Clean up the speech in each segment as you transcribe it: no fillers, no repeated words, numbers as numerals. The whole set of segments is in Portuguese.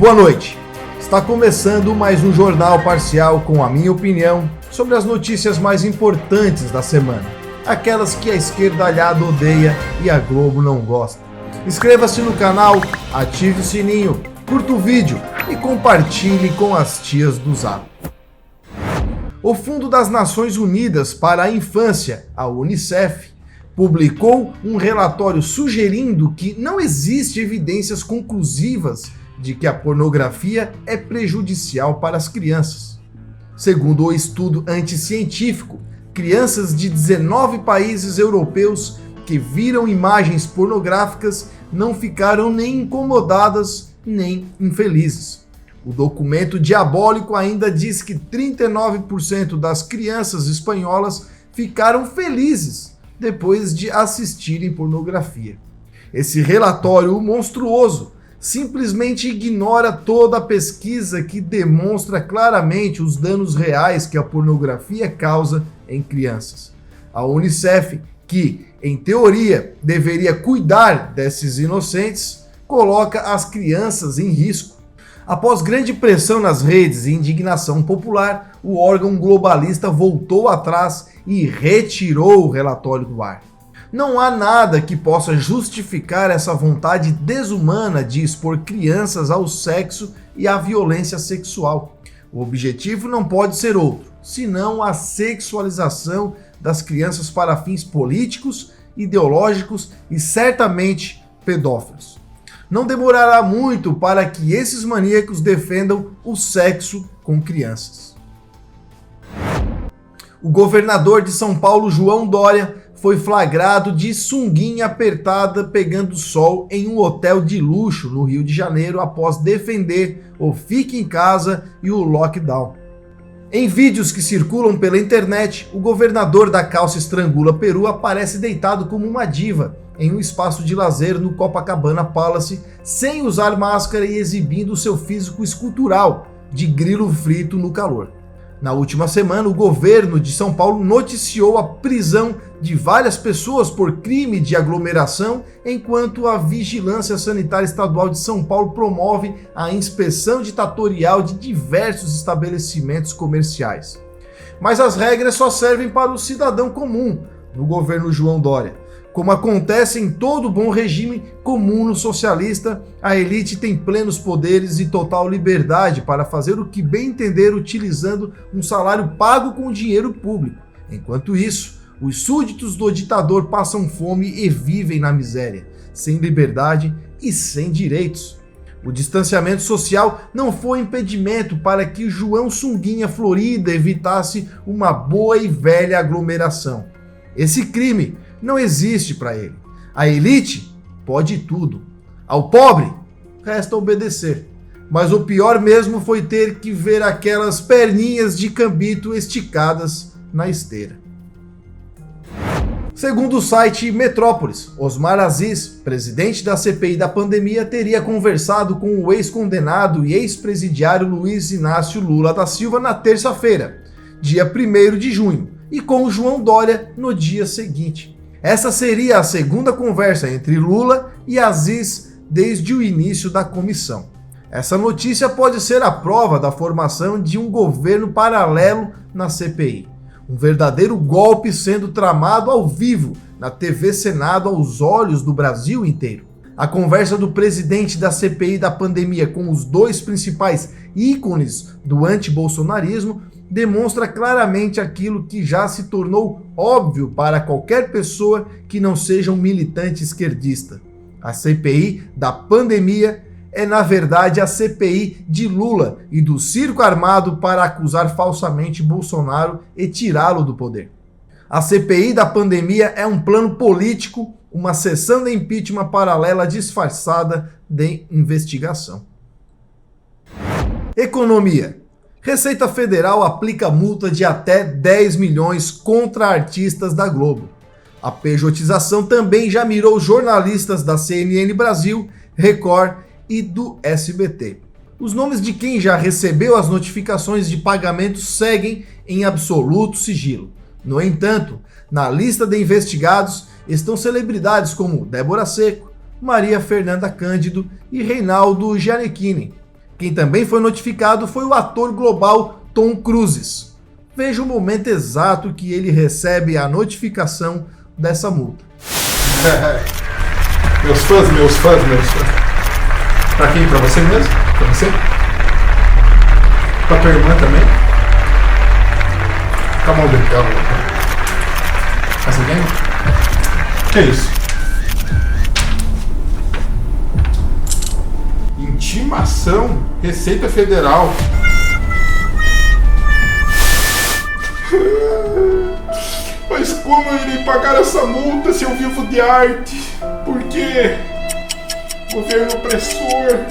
Boa noite. Está começando mais um Jornal Parcial com a minha opinião sobre as notícias mais importantes da semana. Aquelas que a esquerdalhada odeia e a Globo não gosta. Inscreva-se no canal, ative o sininho, curta o vídeo e compartilhe com as tias do Zap. O Fundo das Nações Unidas para a Infância, a Unicef, publicou um relatório sugerindo que não existe evidências conclusivas de que a pornografia é prejudicial para as crianças. Segundo o estudo anticientífico, crianças de 19 países europeus que viram imagens pornográficas não ficaram nem incomodadas nem infelizes. O documento diabólico ainda diz que 39% das crianças espanholas ficaram felizes depois de assistirem pornografia. Esse relatório monstruoso simplesmente ignora toda a pesquisa que demonstra claramente os danos reais que a pornografia causa em crianças. A Unicef, que, em teoria, deveria cuidar desses inocentes, coloca as crianças em risco. Após grande pressão nas redes e indignação popular, o órgão globalista voltou atrás e retirou o relatório do ar. Não há nada que possa justificar essa vontade desumana de expor crianças ao sexo e à violência sexual. O objetivo não pode ser outro, senão a sexualização das crianças para fins políticos, ideológicos e certamente pedófilos. Não demorará muito para que esses maníacos defendam o sexo com crianças. O governador de São Paulo, João Dória, foi flagrado de sunguinha apertada pegando sol em um hotel de luxo no Rio de Janeiro após defender o fique em casa e o lockdown. Em vídeos que circulam pela internet, o governador da calça estrangula peru aparece deitado como uma diva em um espaço de lazer no Copacabana Palace, sem usar máscara e exibindo seu físico escultural de grilo frito no calor. Na última semana, o governo de São Paulo noticiou a prisão de várias pessoas por crime de aglomeração, enquanto a Vigilância Sanitária Estadual de São Paulo promove a inspeção ditatorial de diversos estabelecimentos comerciais. Mas as regras só servem para o cidadão comum no governo João Dória. Como acontece em todo bom regime comuno socialista, a elite tem plenos poderes e total liberdade para fazer o que bem entender utilizando um salário pago com dinheiro público. Enquanto isso, os súditos do ditador passam fome e vivem na miséria, sem liberdade e sem direitos. O distanciamento social não foi impedimento para que João Sunguinha Florida evitasse uma boa e velha aglomeração. Esse crime não existe para ele. A elite pode tudo. Ao pobre, resta obedecer. Mas o pior mesmo foi ter que ver aquelas perninhas de cambito esticadas na esteira. Segundo o site Metrópolis, Osmar Aziz, presidente da CPI da pandemia, teria conversado com o ex-condenado e ex-presidiário Luiz Inácio Lula da Silva na terça-feira, dia 1º de junho, e com o João Dória no dia seguinte. Essa seria a segunda conversa entre Lula e Aziz desde o início da comissão. Essa notícia pode ser a prova da formação de um governo paralelo na CPI. Um verdadeiro golpe sendo tramado ao vivo na TV Senado aos olhos do Brasil inteiro. A conversa do presidente da CPI da pandemia com os dois principais ícones do antibolsonarismo demonstra claramente aquilo que já se tornou óbvio para qualquer pessoa que não seja um militante esquerdista. A CPI da pandemia é, na verdade, a CPI de Lula e do circo armado para acusar falsamente Bolsonaro e tirá-lo do poder. A CPI da pandemia é um plano político, uma sessão de impeachment paralela disfarçada de investigação. Economia. Receita Federal aplica multa de até 10 milhões contra artistas da Globo. A pejotização também já mirou jornalistas da CNN Brasil, Record e do SBT. Os nomes de quem já recebeu as notificações de pagamento seguem em absoluto sigilo. No entanto, na lista de investigados estão celebridades como Débora Seco, Maria Fernanda Cândido e Reinaldo Gianecchini. Quem também foi notificado foi o ator global Tom Cruise. Veja o momento exato que ele recebe a notificação dessa multa. Meus fãs. Pra quem? Pra você mesmo? Pra você? Pra tua irmã também? Calma aí, calma. Essa aqui? Que isso? Intimação? Receita Federal. Mas como eu irei pagar essa multa se eu vivo de arte? Por quê? Governo opressor.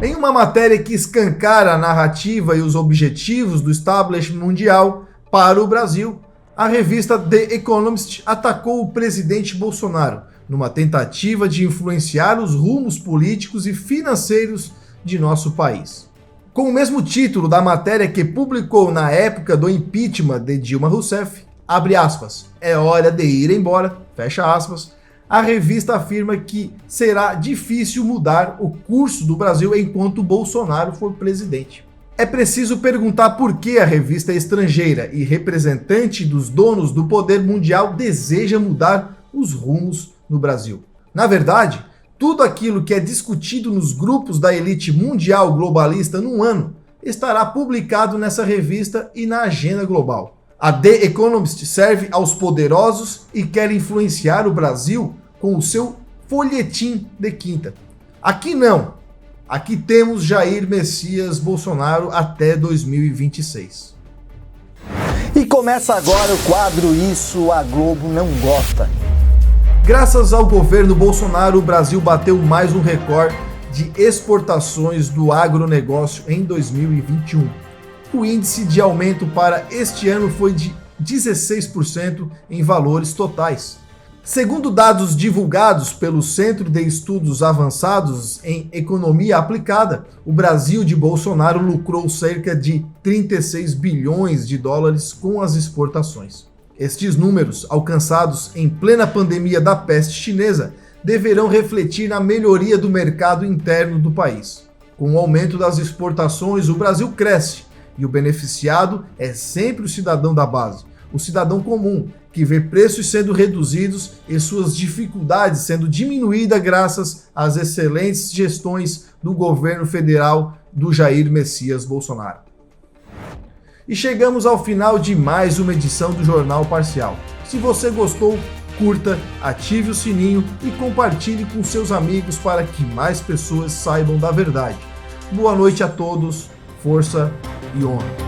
Em uma matéria que escancara a narrativa e os objetivos do establishment mundial para o Brasil, a revista The Economist atacou o presidente Bolsonaro numa tentativa de influenciar os rumos políticos e financeiros de nosso país. Com o mesmo título da matéria que publicou na época do impeachment de Dilma Rousseff, abre aspas, é hora de ir embora, fecha aspas, a revista afirma que será difícil mudar o curso do Brasil enquanto Bolsonaro for presidente. É preciso perguntar por que a revista estrangeira e representante dos donos do poder mundial deseja mudar os rumos no Brasil. Na verdade, tudo aquilo que é discutido nos grupos da elite mundial globalista num ano estará publicado nessa revista e na agenda global. A The Economist serve aos poderosos e quer influenciar o Brasil com o seu folhetim de quinta. Aqui não. Aqui temos Jair Messias Bolsonaro até 2026. E começa agora o quadro Isso a Globo Não Gosta. Graças ao governo Bolsonaro, o Brasil bateu mais um recorde de exportações do agronegócio em 2021. O índice de aumento para este ano foi de 16% em valores totais. Segundo dados divulgados pelo Centro de Estudos Avançados em Economia Aplicada, o Brasil de Bolsonaro lucrou cerca de 36 bilhões de dólares com as exportações. Estes números, alcançados em plena pandemia da peste chinesa, deverão refletir na melhoria do mercado interno do país. Com o aumento das exportações, o Brasil cresce e o beneficiado é sempre o cidadão da base, o cidadão comum, que vê preços sendo reduzidos e suas dificuldades sendo diminuídas graças às excelentes gestões do governo federal do Jair Messias Bolsonaro. E chegamos ao final de mais uma edição do Jornal Parcial. Se você gostou, curta, ative o sininho e compartilhe com seus amigos para que mais pessoas saibam da verdade. Boa noite a todos, força e honra.